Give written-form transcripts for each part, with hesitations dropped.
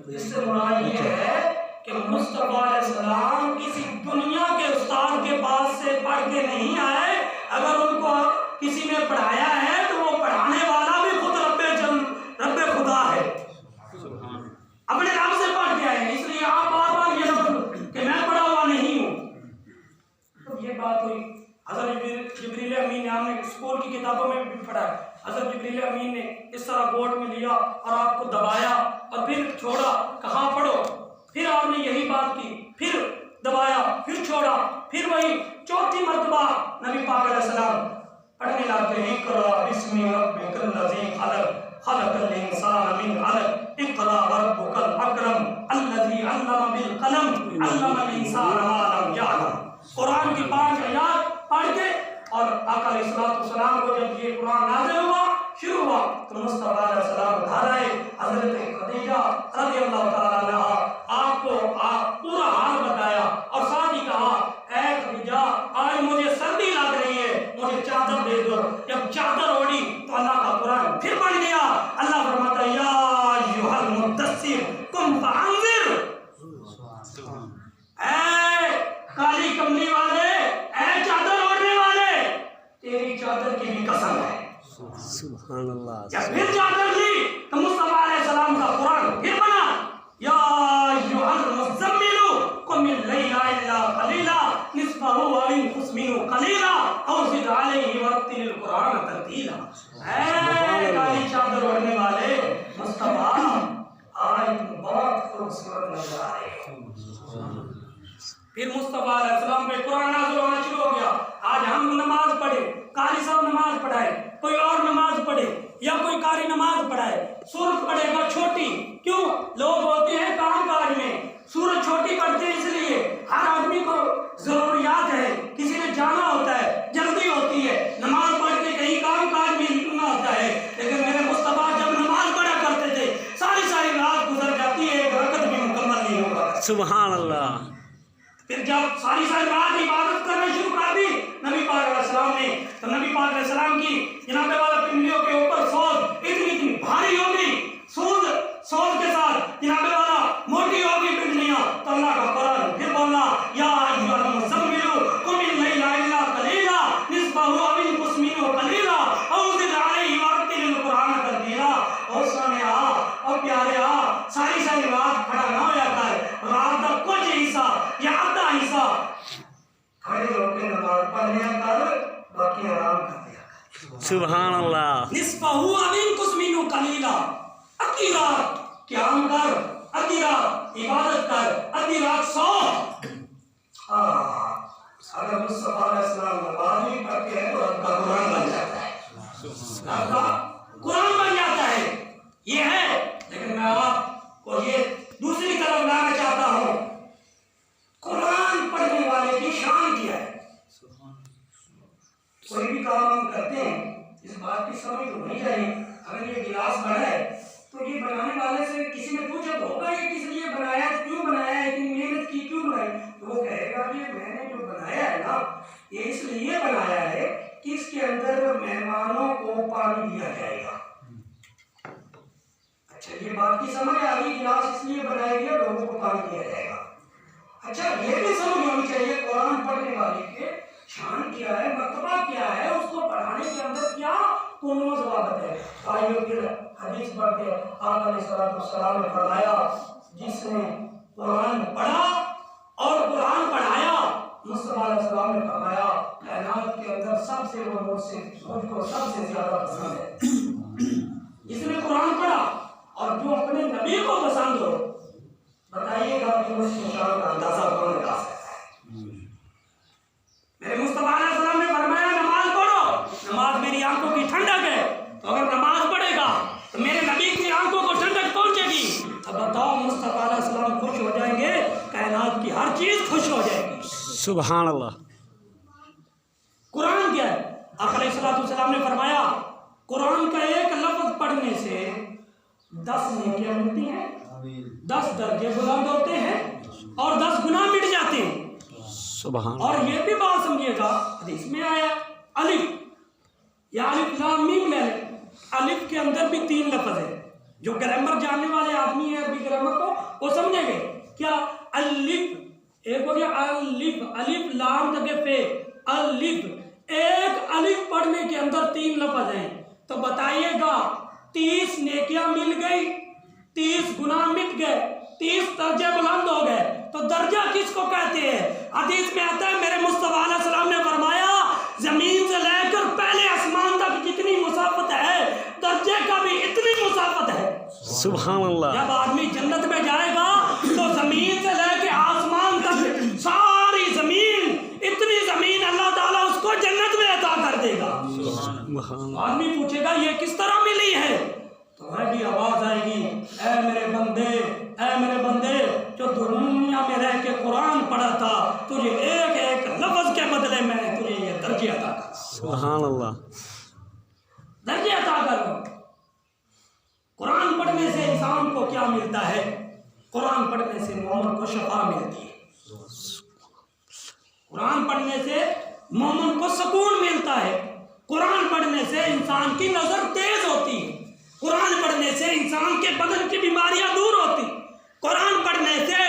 इससे मुराद ये है कि मुस्तफा अलैहिस्सलाम किसी दुनिया के उस्ताद के पास से पढ़ के नहीं आए। अगर उनको किसी ने पढ़ाया है तो वो पढ़ाने वाला भी खुद रब्बे खुदा है, अपने नाम से पढ़ के आए हैं। इसलिए आप बार बार ये ना कि मैं पढ़ा हुआ नहीं हूँ। तो ये बात हुई। हज़रत जिब्रील अमीन ने, हमने स्कूल की किताबों में भी पढ़ा है, हज़रत जिब्रील अमीन ने इस तरह गोद में लिया और आपको दबाया और फिर छोड़ा, कहाँ पढ़ो। फिर आपने यही बात की, फिर दबाया, फिर छोड़ा, फिर वही चौथी मर्तबा नबी पाक अलैहिस्सलाम पढ़ने लगते हैं, इक़रा बिस्मि रब्बिकल लज़ी खलक़ खलक़ल इंसान मिन अलक़ इक़रा रब्बुकल अकरम अल्लज़ी अल्लम बिल कलम अल्लमल इंसान मा लम यअलम। कुरान की 5 आयत पढ़ के और आका अलैहिस्सलाम को जब ये कुरान नाज़िल हुआ, शुरू हुआ, तो मुस्तफा अलैहिस्सलाम घर आए। हज़रत खदीजा रज़ियल्लाहु तआला अन्हा आपको पूरा हाल बताया और साथ ही कहा, ऐ खदीजा, आज मुझे सर्दी लग रही है, मुझे चादर दे दो। जब चादर ओढ़ी तो अल्लाह का कुरान फिर पढ़ गया। अल्लाह फरमाता है, या अय्युहल मुद्दस्सिर कुम फअंज़िर, ऐ काली कमली वाले, ऐ चादर ओढ़ने वाले, तेरी चादर की भी कसम है। सुभान अल्लाह। जब फिर चादर ली तो मुस्तफा अलैहिस्सलाम का कुरान फिर बना, या अय्युहल मुज़म्मिलु कुम लैला इल्ला कलीला निस्फहु व इंकुस मिन्हु कलीला औ ज़िद अलैहि वरत्तिलिल कुरान तरतीला। ऐ काली चादर ओढ़ने वाले मुस्तफा, आज बहुत खूबसूरत नजर आ रहे हो। फिर मुस्तफा अलैहिस्सलाम पे कुरान नाज़िल होना शुरू हो गया। आज हम नमाज पढ़े, कारी साहब नमाज पढ़ाए, कोई और नमाज पढ़े या कोई कारी नमाज पढ़ाए, सूरत पढ़ेगा छोटी। क्यों? लोग होते हैं काम काज में, सूरत छोटी पढ़ते हैं। इसलिए हर आदमी को जरूरियात है, किसी ने जाना होता है, जल्दी होती है, नमाज पढ़ के कहीं काम काज में निकलना होता है। लेकिन मेरे मुस्तफा जब नमाज पढ़ा करते थे, सारी सारी रात गुजर जाती है, एक रकत भी मुकम्मल नहीं होगा। सुभान अल्लाह। फिर जब सारी सारी रात इबादत करना शुरू कर दी नबी पाक अलैहिस्सलाम ने, तो नबी पाक अलैहिस्सलाम की जनाबे वाला पिंडलियों के ऊपर सोज इतनी भारी हो गई, सोज के साथ जनाबे वाला मोटी हो गई पिंडलियां। तो अल्लाह का कुरान फिर बोला, या अय्युहल मुज़म्मिलु कुम लैला इल्ला कलीला निस्फहु व इंकुस मिन्हु कलीला औ ज़िद अलैहि वरत्तिलिल कुरान तरतीला। और सोने और प्यारे सारी सारी रात खड़ा ना होया कर, रात का कुछ हिस्सा या आधा हिस्सा खड़े होकर नमाज पढ़ लिया कर, बाकी आराम कर दिया कर। सुभान अल्लाह। निस्फहु व इंकुस मिन्हु कलीला, आधी रात क़याम कर, आधी रात इबादत कर, आधी रात सो। अगर मुस्तफा अलैहिस्सलाम नमाज भी पढ़ते हैं तो आपका कुरान बन जाता है, आपका कुरान बन जाता है। ये है। लेकिन मैं आपको ये दूसरी तरफ लाना चाहता हूँ, कुरान पढ़ने वाले की शान क्या है। कोई भी काम हम करते हैं, इस बात की समझ होनी चाहिए। अगर ये गिलास बना है तो ये बनाने वाले से किसी ने पूछा तो होगा ये किस लिए बनाया, क्यों बनाया, इतनी मेहनत की क्यों बनाई, तो वो कहेगा कि मैंने जो बनाया है ना, ये इसलिए बनाया है कि इसके अंदर मेहमानों को पानी दिया जाएगा। अच्छा, ये बात की समझ आ गई, गिलास इसलिए बनाया गया लोगों को पानी दिया जाएगा। अच्छा, ये भी समझ होनी चाहिए कुरान पढ़ने वाले के शान क्या है, मर्तबा क्या है, उसको पढ़ाने के अंदर क्या स्वागत है। आइए फिर हदीस पढ़ते आका अलैहिस्सलाम ने फरमाया, जिसने कुरान पढ़ा और कुरान पढ़ाया, मुस्तफा अलैहिस्सलाम ने फरमाया, कायनात के अंदर सबसे वो मुझको सबसे ज्यादा पसंद है जिसने कुरान पढ़ा और जो अपने नबी को पसंद हो। बताइएगा कि उस शान का अंदाजा कौन लगा सकता है। मेरे मुस्तफा अलैहिस्सलाम ने फरमाया, नमाज पढ़ो, नमाज मेरी आंखों की ठंडक है, तो अगर नमाज पढ़ेगा तो मेरे नबी की आंखों को ठंडक पहुंचेगी। अब बताओ, मुस्तफा अलैहिस्सलाम खुश हो जाएंगे, कायनात की हर चीज खुश हो जाएगी। सुभान अल्लाह। कुरान क्या है? आका अलैहिस्सलाम ने फरमाया, कुरान का एक लफ्ज पढ़ने से 10 नेकियां मिलती हैं, 10 दर्जे बुलंद होते हैं और 10 गुनाह मिट जाते हैं। सुभान। और ये भी बात समझिएगा, हदीस में आया, अलिफ या अलिफ लाम मीम ले, अलिफ के अंदर भी 3 लफ्ज है, जो ग्रामर जानने वाले आदमी है अरबी ग्रामर को वो समझेंगे क्या। अलिफ एक हो गया, अलिफ अलिफ लाम तक पे अलिफ, एक अलिफ पढ़ने के अंदर 3 लफ्ज हैं, तो बताइएगा 30 नेकियां मिल गई, 30 गुनाह मिट गए, 30 दर्जे बुलंद हो गए। तो दर्जा किसको कहते हैं? हदीस में आता है मेरे मुस्तफा अलैहि सलाम ने फरमाया जमीन से लेकर पहले आसमान तक जितनी मुसाफत है दर्जे का भी इतनी मुसाफत है। सुभान अल्लाह। जब आदमी जन्नत में जाएगा तो जमीन से लेकर आसमान तक सारी जमीन, इतनी जमीन अल्लाह ताला उसको जन्नत में अता कर देगा। आदमी पूछेगा ये किस तरह मिली है? तो वही आवाज आएगी, ऐ मेरे बंदे, ऐ मेरे बंदे जो दुनिया में रह के कुरान पढ़ा था, तुझे एक एक लफ्ज के बदले में तुझे ये दर्जे अता कर। सुभान अल्लाह। दर्जे अता कर। कुरान पढ़ने से इंसान को क्या मिलता है? कुरान पढ़ने से मोमिन को शफा मिलती है। कुरान पढ़ने से मोमिन को सुकून मिलता है। कुरान पढ़ने से इंसान की नजर तेज होती है। कुरान पढ़ने से इंसान के बदन की बीमारियां दूर होती। कुरान पढ़ने से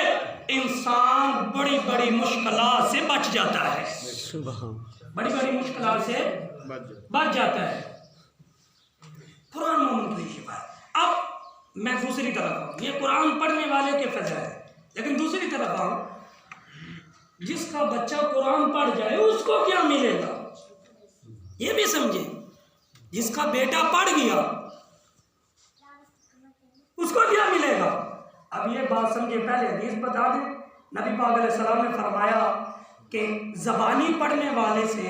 इंसान बड़ी बड़ी मुश्किलात से बच जाता है। बड़ी बड़ी मुश्किलात से बच जाता है। कुरान मोमिन की शिफा है। अब मैं दूसरी तरफ आऊँ, ये कुरान पढ़ने वाले के फजल है, लेकिन दूसरी तरफ आऊँ, जिसका बच्चा कुरान पढ़ जाए उसको क्या मिलेगा ये भी समझे। जिसका बेटा पढ़ गया उसको क्या मिलेगा? अब ये बात समझे, पहले हदीस बता दें। नबी पाक अलैहि सलाम ने फरमाया कि ज़बानी पढ़ने वाले से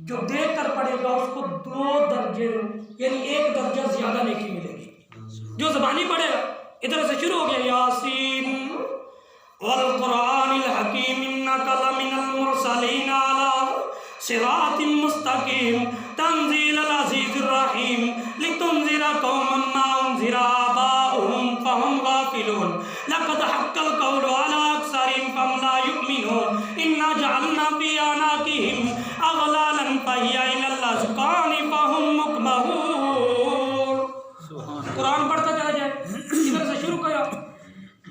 जो देख कर पढ़ेगा उसको 2 दर्जे यानी 1 दर्जा ज्यादा नेकी मिलेगी। जो ज़बानी पढ़ेगा, इधर से शुरू हो गया यासीन वल कुरानिल हकीम इन्नका लमिनल मुरसलीन अला सिरातिम मुस्तकीम तंजील अल अजीज़िर रहीम लितुनज़िरा कौमन मा उनज़िरा आबाउहुम फहुम गाफिलून लक़द हक़्क़ल क़ौलु अला अक्सरिहिम फहुम ला युमिनून इन्ना जअलना फ़ी अनाक़िहिम अग़लालन फ़हिय इलल अज़क़ानि फहुम मुक़महून। कुरान पढ़ता चला जाए, इधर से शुरू किया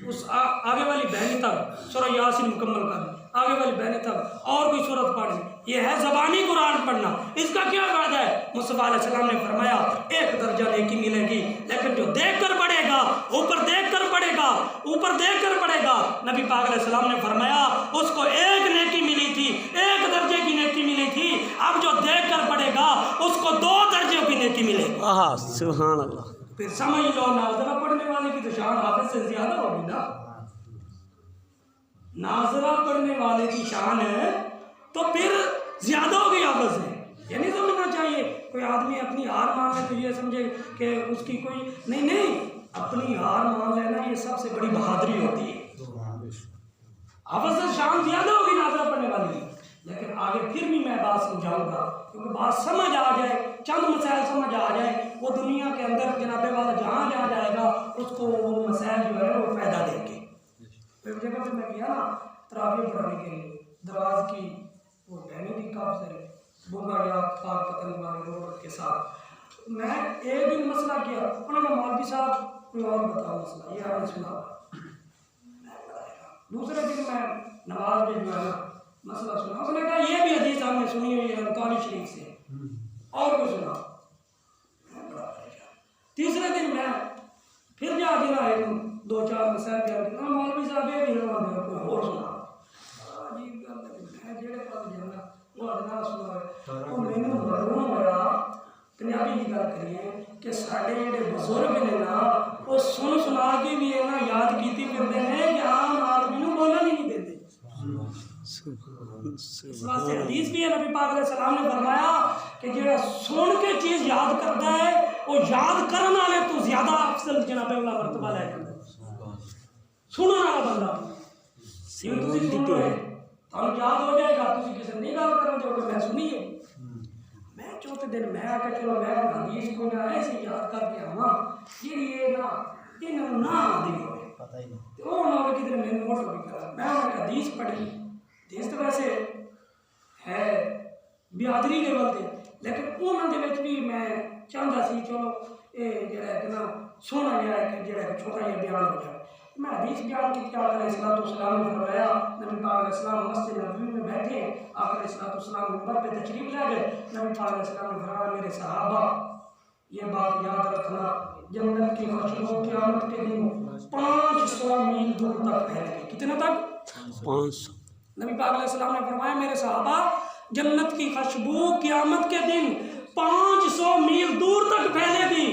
उस आगे वाली बहनी तक सूरह यासीन मुकम्मल कर, आगे वाली बहनी तक और कोई सूरत पढ़नी। ये है ज़बानी कुरान पढ़ना। इसका क्या फायदा है? मुस्तफा अलैहि सलाम ने फरमाया 1 दर्जा नेकी मिलेगी, लेकिन जो देख कर पढ़ेगा, ऊपर देख कर पढ़ेगा, ऊपर देख कर पढ़ेगा, नबी पाक अलैहि सलाम ने फरमाया उसको 1 नेकी मिली थी, 1 दर्जे की नेकी मिली थी। अब जो देख कर पढ़ेगा उसको 2 दर्जे की नेकी मिलेगी। सुभान अल्लाह। फिर समझ लो नाज़रा पढ़ने वाले की तो शान हाफिज़ से ज्यादा होगी ना। नाज़रा पढ़ने वाले की शान है तो फिर ज्यादा होगी हाफिज़ से। ये नहीं समझना चाहिए कोई आदमी अपनी हार मान ले तो ये समझे कि उसकी कोई नहीं, अपनी हार मान लेना ये सबसे बड़ी बहादुरी होती है। हाफिज़ से शान ज्यादा होगी नाज़रा पढ़ने वाली की। लेकिन आगे फिर भी मैं बात समझाऊंगा, क्योंकि बात समझ आ जाए, चंद मसाइल समझ आ जाए, वो दुनिया के अंदर जनाबे वाला जहाँ जहाँ जाएगा उसको वो मसाइल जो है वो फायदा देंगे। एक जगह पे मैं गया ना तरावी पढ़ाने के लिए, दराज की वो बहनी थी काफ़ी सारे बुगा या पाक पतंग वाले लोग के साथ। मैं एक दिन मसला किया, उन्होंने कहा मौलवी साहब कोई और बताओ मसला, ये आपने सुना। दूसरे दिन मैं नमाज में जो है ना मसला सुना, उसने कहा ये भी हदीस हमने सुनी हुई है बुखारी शरीफ से, और कुछ सुना। तीसरे दिन मैं फिर जाके ना 2-4 मसाइल किया, मौलवी साहब ये भी कोई और सुना। अजीब गल मैं जेड़े पास जाना वो अदना सुना वो मैंने मरूम होया। पंजाबी की गल करिए कि साढ़े जेड़े बुजुर्ग ने ना वो सुन सुना के भी इन्ना याद कीती फिरदे ने कि आम आदमी नूं बोलण ही नहीं देंदे। इस वास्ते हदीस भी है, नबी पाक अलैहि सलाम ने फरमाया कि जेड़ा सुन के चीज याद करता है वो याद करने वाले तो ज्यादा अफजल जनाबे वाला मर्तबा लै जांदा है। सुनने वाला बंदा तुम याद हो जाएगा, तुम किसी नहीं गल करोगे मैं सुनी है। मैं चौथे दिन मैं आके चलो मैं हदीस को ना ऐसे याद करके आवा जी ये ना इन्होंने ना आदि हो पता ही नहीं तो ना हो किधर मैंने नोट भी करा। मैं हदीस पढ़ी, हदीस तो वैसे है बिहादरी लेवल पे, लेकिन उन्होंने भी मैं चाहता सी चलो ये जरा है ना सोना गया है कि जो छोटा ये बयान हो गया। मैं हदीस बयान की क्या करें। सलाम ने फरमाया नबी पाक अलैहिस्सलाम मस्जिद नबवी में बैठे, आकर सलाम मिंबर पे तशरीफ ले गए। नबी पाक अलैहिस्सलाम ने फरमाया मेरे सहाबा ये बात याद रखना, जन्नत की खुशबू क़यामत के दिन 500 मील दूर तक फैलेगी। कितना तक? 500। नबी पाक अलैहिस्सलाम ने फरमाया मेरे सहाबा जन्नत की खुशबू क़यामत के दिन 500 मील दूर तक फैलेगी।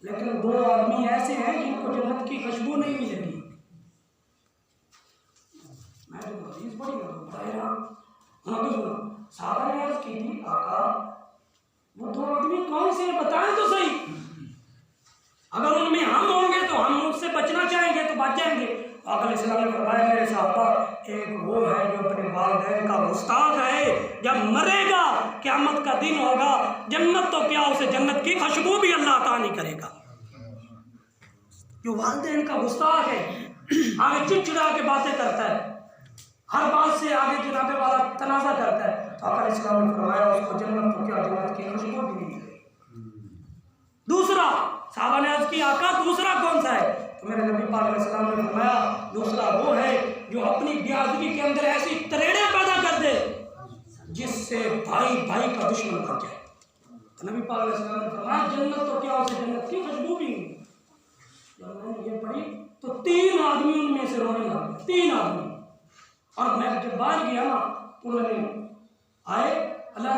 लेकिन 2 आदमी ऐसे हैं जिनको जन्नत की खुशबू नहीं मिलेगी। मैं तो हदीस पढ़ी बताया सहाबा ने अर्ज की थी आका वो 2 आदमी कौन से बताएं तो सही, अगर उनमें हम होंगे तो हम उससे बचना चाहेंगे तो बच जाएंगे। आका अलैहिस्सलाम ने फरमाया मेरे सहाबा एक वो है जो अपने वालिदैन का गुस्ताख है, जब मरेगा क़यामत का दिन होगा जन्नत तो क्या उसे जन्नत की खुशबू भी अल्लाह अता नहीं करेगा। जो वालिदैन का गुस्ताख है, आगे चिड़चिड़ा के बातें करता है, हर बात से आगे जनाबे वाला तनाज़ा करता है, तो आका अलैहिस्सलाम ने फरमाया उसको जन्नत तो क्या जन्नत की खुशबू भी नहीं मिलेगी। दूसरा साहबा ने अर्ज़ की आका दूसरा कौन सा है? तो मेरे नबी पाक अलैहिस्सलाम ने फरमाया दूसरा वो है जो अपनी बिरादरी के अंदर ऐसी तरेड़े पैदा कर दे जिससे भाई भाई का दुश्मन बन जाए। तो नबी पाक अलैहिस्सलाम ने फरमाया जन्नत तो क्या उसे जन्नत की खुशबू भी नहीं। जब मैंने ये पढ़ी तो 3 आदमी उनमें से रोने लगे, 3 आदमी। और मैं जब बाहर गया ना तो उन्होंने आए अल्लाह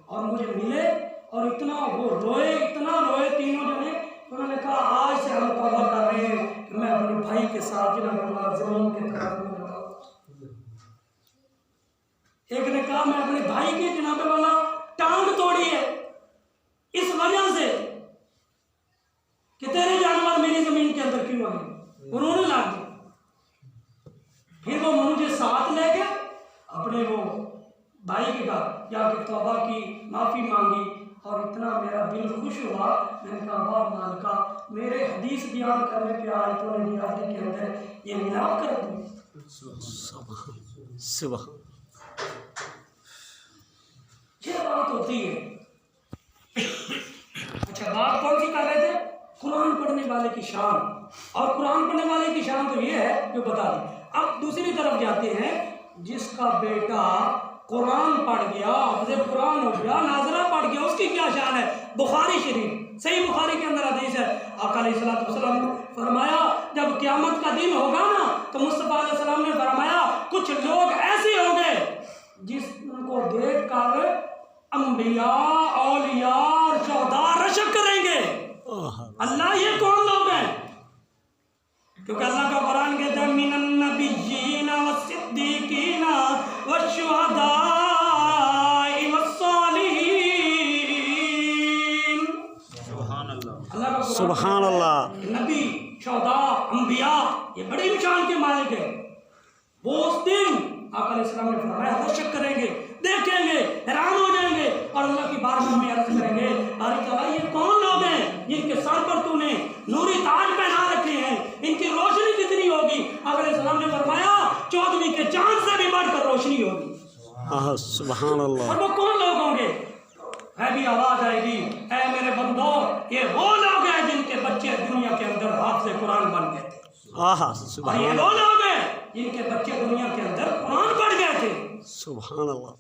और मुझे मिले और इतना वो रोए, इतना रोए तीनों जने। उन्होंने कहा आज से हम तौबा कर रहे हैं कि मैं अपने भाई के साथ जमीन के तरफ में लगा। एक ने कहा मैं अपने भाई की जनाबे वाला टांग तोड़ी है इस वजह से कि तेरे जानवर मेरी जमीन के अंदर क्यों आए। उन्होंने ला दिया। फिर वो मुझे साथ ले गए अपने वो भाई के घर जाके तौबा की, माफ़ी मांगी और इतना मेरा दिल खुश हुआ। मैंने कहा वाह मालिका मेरे हदीस बयान करने पे आज तूने बिरादरी के अंदर ये मिलाप कर दी। सुबह ये बात होती है। अच्छा बात कौन सी कर रहे थे? कुरान पढ़ने वाले की शान। और कुरान पढ़ने वाले की शान तो ये है जो बता दी। अब दूसरी तरफ जाते हैं जिसका बेटा कुरान पढ़ गया, हाफ़िज़ कुरान हो गया, नाज़रा पढ़ गया, उसकी क्या शान है? बुखारी शरीफ, सही बुखारी के अंदर हदीस है। आका अलैहिस्सलाम ने फरमाया जब क़यामत का दिन होगा ना तो मुस्तफ़ा अलैहिस्सलाम ने फरमाया कुछ लोग ऐसे होंगे जिनको देख कर अंबिया औलिया और शुहदा रशक करेंगे। अल्लाह ये कौन लोग हैं? क्योंकि अल्लाह का कुरान कहता है मिनन नबिय्यीना वस्सिद्दीकीना वश्शुहदाई वस्सालिहीन। सुभान अल्लाह। नबी, शुहदा, अंबिया ये बड़ी शान के मालिक है। वो उस दिन आका अलैहिस्सलाम ने फरमाया रशक करेंगे, देखेंगे, हैरान हो जाएंगे और अल्लाह की बारगाह में अर्ज करेंगे बारी ताला ये कौन लोग हैं जिनके सर पर तूने नूरी ताज पहना रखे हैं, इनकी रोशनी कितनी होगी? आका अलैहिस्सलाम ने फरमाया 14वीं के चांद से भी बढ़कर रोशनी होगी। सुभान अल्लाह। और वो कौन लोग होंगे? है भी आवाज आएगी ऐ मेरे बंदो ये वो लोग हैं जिनके बच्चे दुनिया के अंदर हाफ़िज़ कुरान बन गए थे। और ये वो लोग हैं जिनके बच्चे दुनिया के अंदर कुरान पढ़ गए थे। सुभान अल्लाह।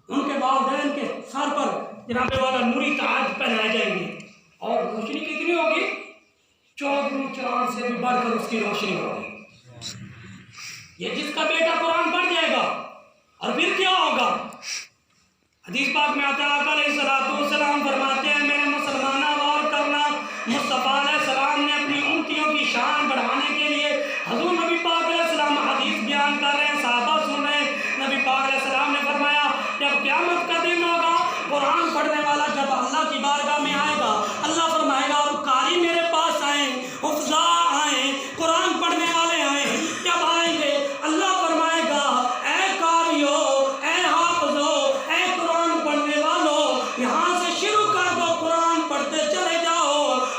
उनके वालिदैन के सर पर जनाबे वाला नूरी ताज पहनाए जाएंगे और रोशनी कितनी होगी? 14वीं चांद से भी बढ़कर उसकी रोशनी होगी। ये जिसका बेटा कुरान पढ़ जाएगा और फिर क्या होगा? हदीस पाक में आता है आका अलैहिस्सलाम फरमाते हैं मेरे मुसलमाना गौर करना, मुस्तफ़ा अलैहिस्सलाम ने अपनी उम्मतियों की शान बढ़ाने के लिए हज़ूर नबी पाक अलैहिस्सलाम हदीस बयान कर रहे हैं, सहाबा सुन रहे हैं। नबी पाक अलैहिस्सलाम ने फरमाया जब क़यामत का दिन होगा कुरान पढ़ने वाला जब अल्लाह की बारगाह में आएगा अल्लाह फरमाएगा अब कारी मेरे पास आए, हुफ़्ज़ा आए, कुरान पढ़ने वाले आए। जब आएंगे अल्लाह फरमाएगा ऐ कारियो, ऐ हाफ़िज़ो, ऐ कुरान पढ़ने वालों यहाँ से शुरू कर दो, कुरान पढ़ते चले जाओ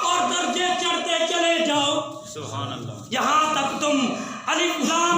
और दर्जे चढ़ते चले जाओ। सुभान अल्लाह। यहाँ तक तुम अलिफ लाम